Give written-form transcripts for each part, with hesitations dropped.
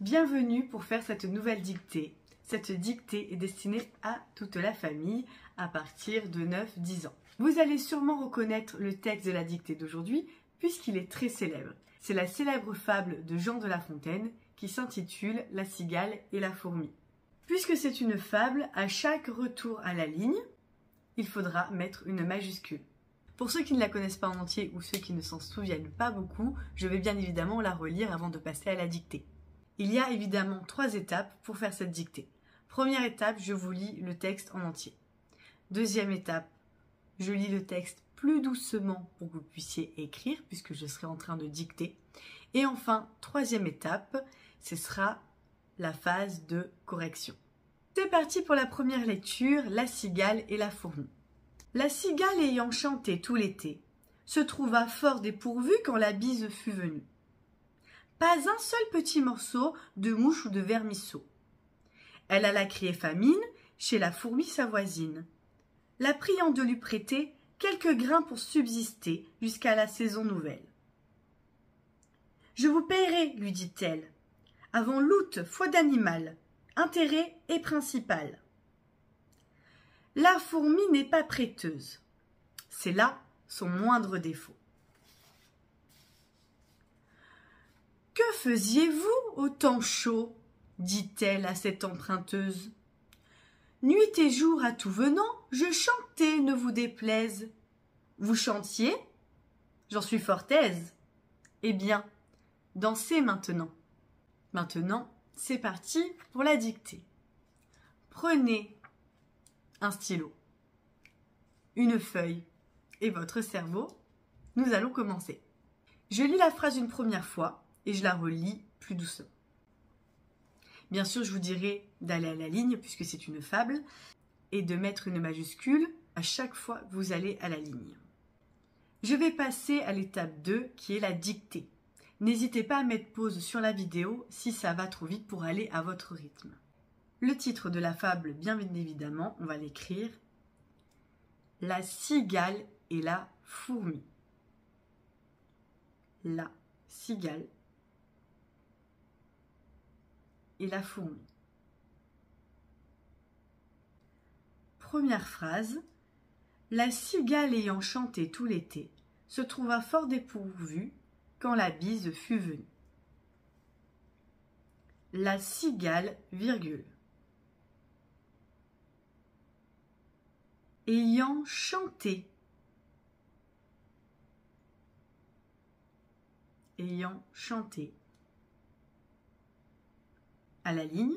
Bienvenue pour faire cette nouvelle dictée. Cette dictée est destinée à toute la famille à partir de 9-10 ans. Vous allez sûrement reconnaître le texte de la dictée d'aujourd'hui puisqu'il est très célèbre. C'est la célèbre fable de Jean de La Fontaine qui s'intitule « La cigale et la fourmi ». Puisque c'est une fable, à chaque retour à la ligne, il faudra mettre une majuscule. Pour ceux qui ne la connaissent pas en entier ou ceux qui ne s'en souviennent pas beaucoup, je vais bien évidemment la relire avant de passer à la dictée. Il y a évidemment 3 étapes pour faire cette dictée. Première étape, je vous lis le texte en entier. Deuxième étape, je lis le texte plus doucement pour que vous puissiez écrire puisque je serai en train de dicter. Et enfin, troisième étape, ce sera la phase de correction. C'est parti pour la première lecture, la cigale et la fourmi. La cigale ayant chanté tout l'été, se trouva fort dépourvue quand la bise fut venue. Pas un seul petit morceau de mouche ou de vermisseau. Elle alla crier famine chez la fourmi sa voisine, la priant de lui prêter quelques grains pour subsister jusqu'à la saison nouvelle. « Je vous paierai, lui dit-elle, avant l'août, foi d'animal, intérêt et principal. » La fourmi n'est pas prêteuse. C'est là son moindre défaut. « Que faisiez-vous au temps chaud ?» dit-elle à cette emprunteuse. « Nuit et jour à tout venant, je chantais, ne vous déplaise. Vous chantiez ? J'en suis fort aise. Eh bien, dansez maintenant. » Maintenant, c'est parti pour la dictée. Prenez un stylo, une feuille et votre cerveau. Nous allons commencer. Je lis la phrase une première fois et je la relis plus doucement. Bien sûr, je vous dirai d'aller à la ligne puisque c'est une fable et de mettre une majuscule à chaque fois que vous allez à la ligne. Je vais passer à l'étape 2 qui est la dictée. N'hésitez pas à mettre pause sur la vidéo si ça va trop vite pour aller à votre rythme. Le titre de la fable, bien évidemment, on va l'écrire « La cigale et la fourmi ». La cigale et la fourmi. Première phrase. La cigale ayant chanté tout l'été se trouva fort dépourvue quand la bise fut venue. La cigale, virgule. Ayant chanté. Ayant chanté. À la ligne,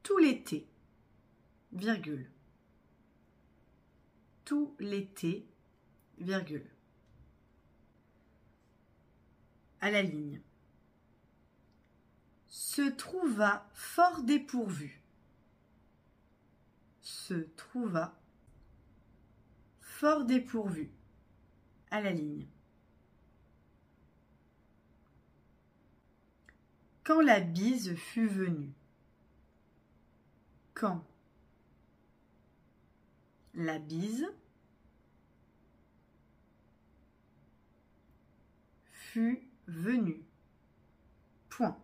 tout l'été, virgule. Tout l'été, virgule. À la ligne. Se trouva fort dépourvu. Se trouva fort dépourvu. À la ligne. Quand la bise fut venue. Quand la bise fut venue. Point.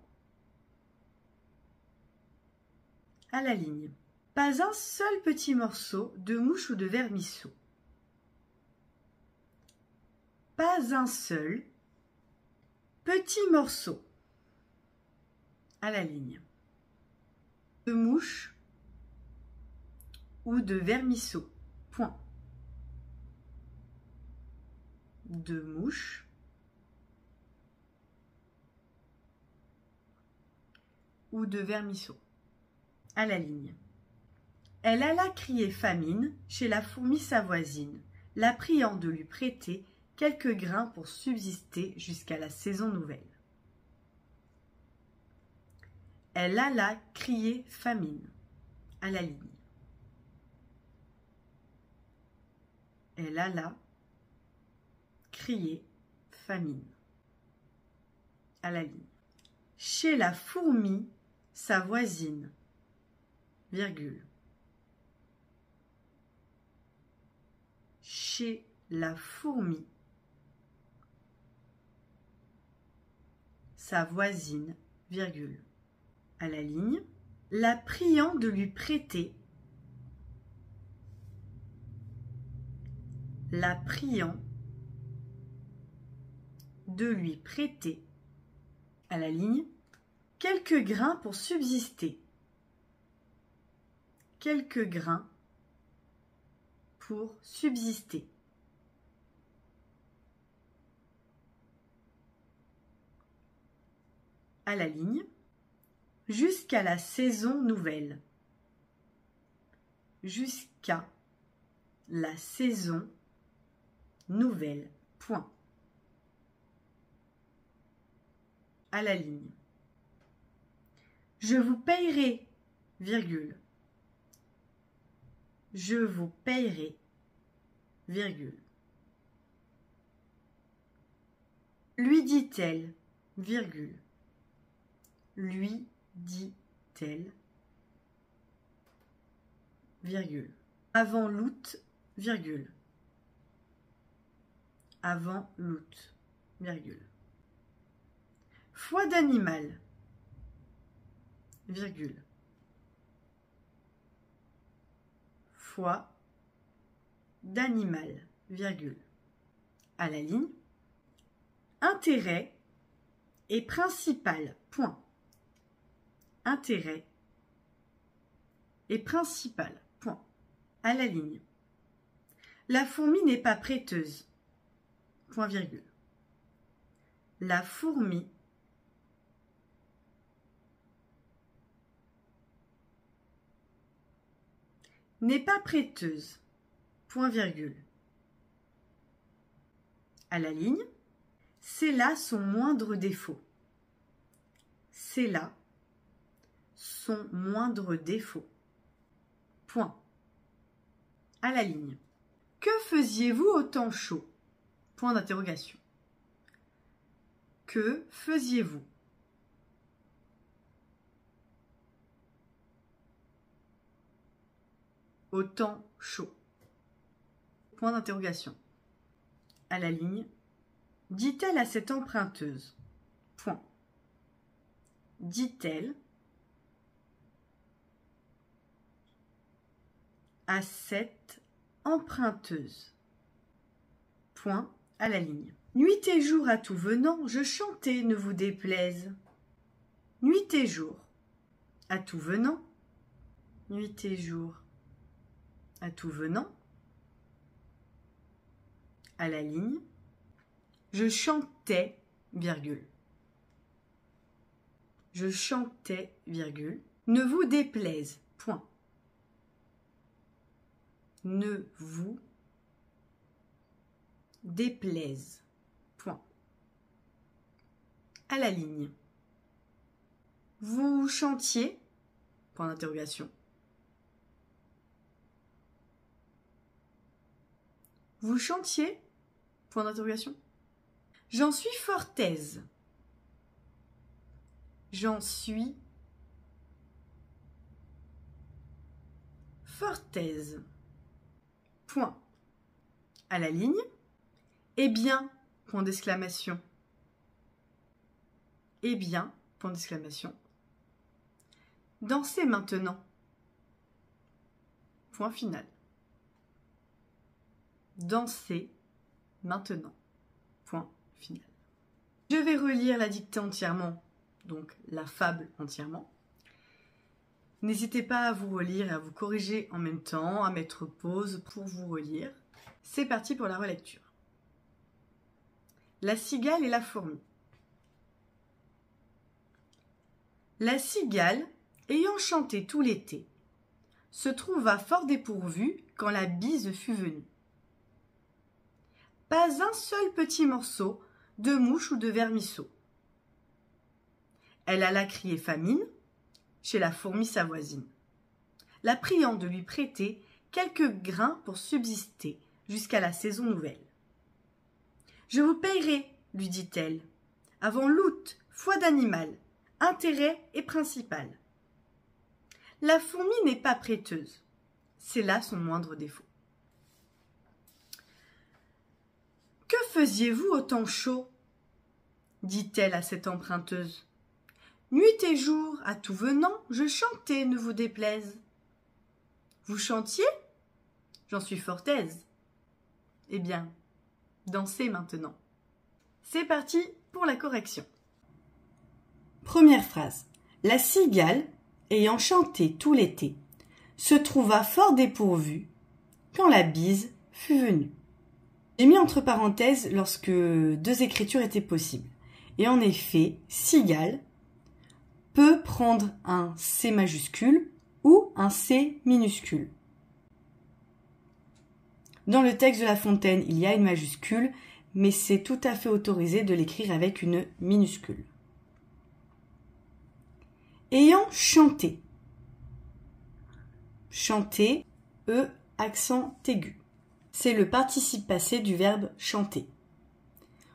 À la ligne. Pas un seul petit morceau de mouche ou de vermisseau. Pas un seul petit morceau. À la ligne. De mouche ou de vermisseau. Point. De mouche ou de vermisseau. À la ligne. Elle alla crier famine chez la fourmi sa voisine, la priant de lui prêter quelques grains pour subsister jusqu'à la saison nouvelle. Elle alla crier famine. À la ligne. Elle alla crier famine. À la ligne. Chez la fourmi, sa voisine, virgule. Chez la fourmi, sa voisine, virgule, à la ligne, la priant de lui prêter, la priant de lui prêter, à la ligne, quelques grains pour subsister, quelques grains pour subsister, à la ligne, jusqu'à la saison nouvelle, jusqu'à la saison nouvelle, point, à la ligne. Je vous payerai, virgule, je vous payerai, virgule. Lui dit-elle, virgule, lui dit-elle, virgule, avant l'août, virgule, avant l'août, virgule. Foie d'animal, virgule, foie d'animal, virgule, à la ligne, intérêt et principal, point, intérêt et principal, point, à la ligne. La fourmi n'est pas prêteuse, point virgule. La fourmi n'est pas prêteuse, point virgule. À la ligne, c'est là son moindre défaut. C'est là son moindre défaut. Point. À la ligne. Que faisiez-vous au temps chaud? Point d'interrogation. Que faisiez-vous? Au temps chaud. Point d'interrogation. À la ligne. Dit-elle à cette emprunteuse? Point. Dit-elle à cette emprunteuse? Point à la ligne. Nuit et jour à tout venant, je chantais, ne vous déplaise. Nuit et jour à tout venant, nuit et jour à tout venant, à la ligne, je chantais, virgule. Je chantais, virgule, ne vous déplaise, point. Ne vous déplaise, point. À la ligne. Vous chantiez, point d'interrogation. Vous chantiez, point d'interrogation. J'en suis fort aise. J'en suis fort aise. Point. À la ligne. Eh bien, point d'exclamation. Eh bien, point d'exclamation. Dansez maintenant. Point final. Dansez maintenant. Point final. Je vais relire la dictée entièrement, donc la fable entièrement. N'hésitez pas à vous relire et à vous corriger en même temps, à mettre pause pour vous relire. C'est parti pour la relecture. La cigale et la fourmi. La cigale, ayant chanté tout l'été, se trouva fort dépourvue quand la bise fut venue. Pas un seul petit morceau de mouche ou de vermisseau. Elle alla crier famine chez la fourmi sa voisine, la priant de lui prêter quelques grains pour subsister jusqu'à la saison nouvelle. « Je vous payerai, lui dit-elle, avant l'août, foie d'animal, intérêt et principal. La fourmi n'est pas prêteuse, c'est là son moindre défaut. Que faisiez-vous au temps chaud? Dit-elle à cette emprunteuse. Nuit et jour, à tout venant, je chantais, ne vous déplaise. Vous chantiez? J'en suis fort aise. Eh bien, dansez maintenant. C'est parti pour la correction. Première phrase. La cigale, ayant chanté tout l'été, se trouva fort dépourvue quand la bise fut venue. J'ai mis entre parenthèses lorsque deux écritures étaient possibles. Et en effet, cigale peut prendre un C majuscule ou un C minuscule. Dans le texte de La Fontaine, il y a une majuscule, mais c'est tout à fait autorisé de l'écrire avec une minuscule. Ayant chanté. Chanter, E, accent aigu. C'est le participe passé du verbe chanter.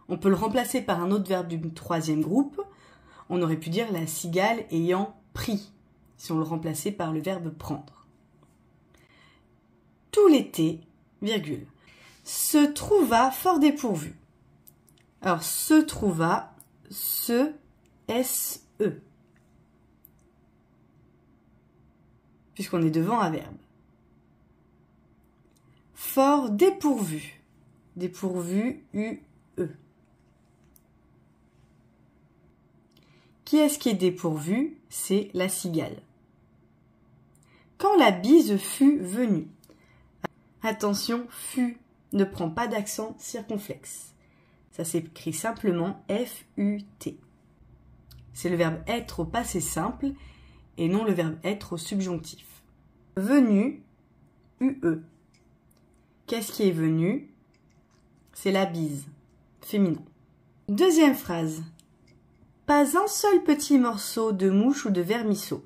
On peut le remplacer par un autre verbe du troisième groupe. On aurait pu dire la cigale ayant pris, si on le remplaçait par le verbe prendre. Tout l'été, virgule, se trouva fort dépourvu. Alors, se trouva, S-E. Puisqu'on est devant un verbe. Fort dépourvu. Dépourvu, U-E. Qui est-ce qui est dépourvu? C'est la cigale. Quand la bise fut venue. Attention, fut ne prend pas d'accent circonflexe. Ça s'écrit simplement F-U-T. C'est le verbe être au passé simple et non le verbe être au subjonctif. Venu, UE. Qu'est-ce qui est venu? C'est la bise, féminin. Deuxième phrase. Pas un seul petit morceau de mouche ou de vermisseau.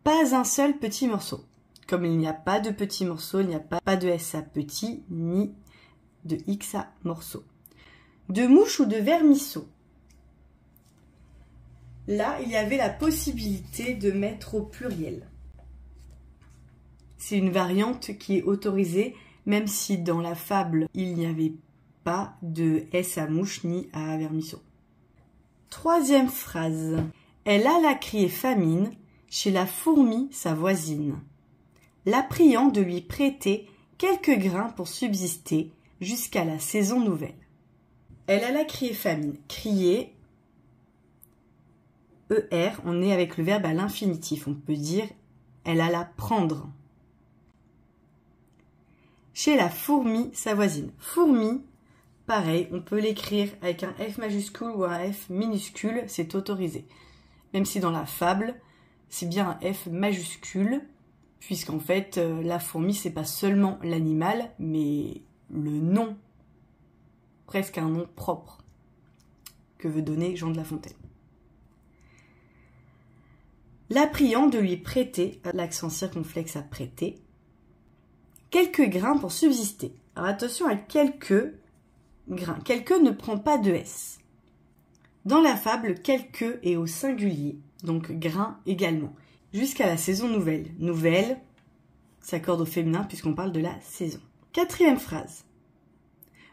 Pas un seul petit morceau. Comme il n'y a pas de petit morceau, il n'y a pas de S à petit, ni de X à morceau. De mouche ou de vermisseau. Là, il y avait la possibilité de mettre au pluriel. C'est une variante qui est autorisée, même si dans la fable, il n'y avait pas de S à mouche ni à vermisseau. Troisième phrase. Elle alla crier famine chez la fourmi sa voisine, la priant de lui prêter quelques grains pour subsister jusqu'à la saison nouvelle. Elle alla crier famine. Crier, ER, on est avec le verbe à l'infinitif. On peut dire elle alla prendre. Chez la fourmi sa voisine. Fourmi, pareil, on peut l'écrire avec un F majuscule ou un F minuscule, c'est autorisé. Même si dans la fable, c'est bien un F majuscule, puisqu'en fait, la fourmi, c'est pas seulement l'animal, mais le nom, presque un nom propre, que veut donner Jean de La Fontaine. La priant de lui prêter, l'accent circonflexe à prêter, quelques grains pour subsister. Alors attention à quelques grains. Quelques ne prend pas de S. Dans la fable, quelques est au singulier, donc grains également, jusqu'à la saison nouvelle. Nouvelle s'accorde au féminin puisqu'on parle de la saison. Quatrième phrase.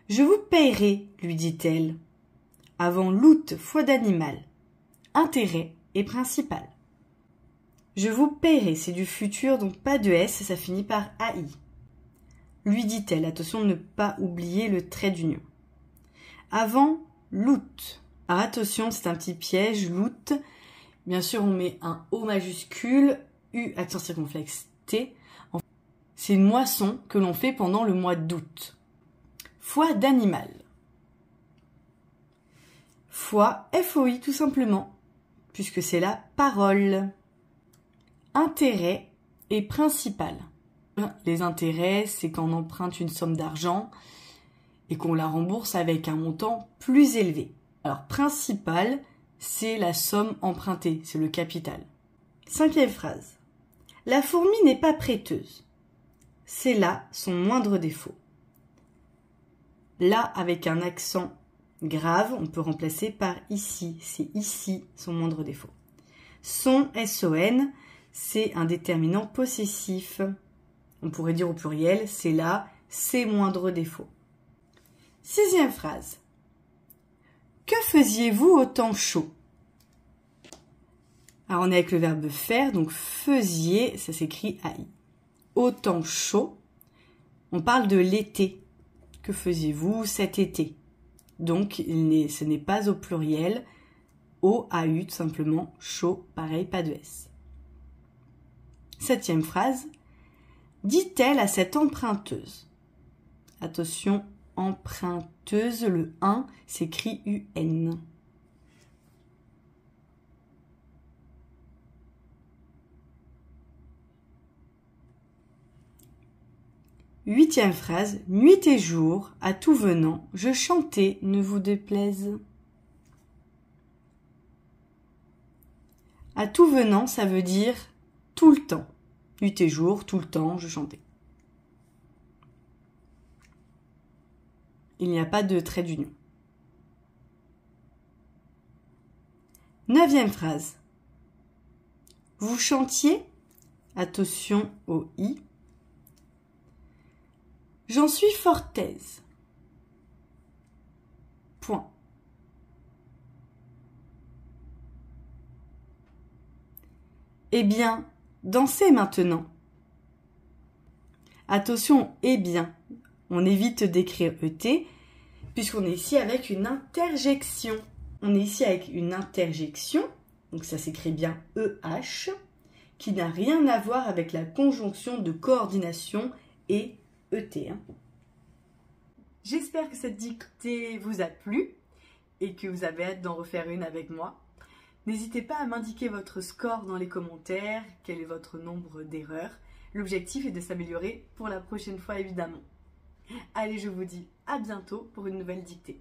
Je vous payerai, lui dit-elle, avant l'août foi d'animal, intérêt et principal. Je vous paierai, c'est du futur, donc pas de S, ça finit par AI. Lui dit-elle, attention de ne pas oublier le trait d'union. Avant l'août. Alors attention, c'est un petit piège, l'août. Bien sûr, on met un O majuscule, U accent circonflexe T. C'est une moisson que l'on fait pendant le mois d'août. Foi d'animal. Foi, FOI tout simplement, puisque c'est la parole. Intérêt et principal. Les intérêts, c'est quand on emprunte une somme d'argent et qu'on la rembourse avec un montant plus élevé. Alors, principal, c'est la somme empruntée, c'est le capital. Cinquième phrase. La fourmi n'est pas prêteuse. C'est là son moindre défaut. Là, avec un accent grave, on peut remplacer par ici. C'est ici son moindre défaut. Son, S-O-N, c'est un déterminant possessif. On pourrait dire au pluriel, c'est là ses moindres défauts. Sixième phrase. Que faisiez-vous au temps chaud? Alors on est avec le verbe faire, donc faisiez, ça s'écrit AI. Au temps chaud, on parle de l'été. Que faisiez-vous cet été? Donc ce n'est pas au pluriel, au AU tout simplement, chaud, pareil, pas de S. 7e phrase. Dit-elle à cette emprunteuse? Attention, emprunteuse, le 1 s'écrit UN. 8e phrase. Nuit et jour, à tout venant, je chantais, ne vous déplaise. À tout venant, ça veut dire tout le temps. Nuit et jour, tout le temps, je chantais. Il n'y a pas de trait d'union. 9e phrase. Vous chantiez, attention au I. J'en suis fort aise. Point. Eh bien, dansez maintenant. Attention, eh bien, on évite d'écrire ET, puisqu'on est ici avec une interjection. On est ici avec une interjection, donc ça s'écrit bien EH, qui n'a rien à voir avec la conjonction de coordination et ET. J'espère que cette dictée vous a plu et que vous avez hâte d'en refaire une avec moi. N'hésitez pas à m'indiquer votre score dans les commentaires, quel est votre nombre d'erreurs. L'objectif est de s'améliorer pour la prochaine fois évidemment. Allez, je vous dis à bientôt pour une nouvelle dictée.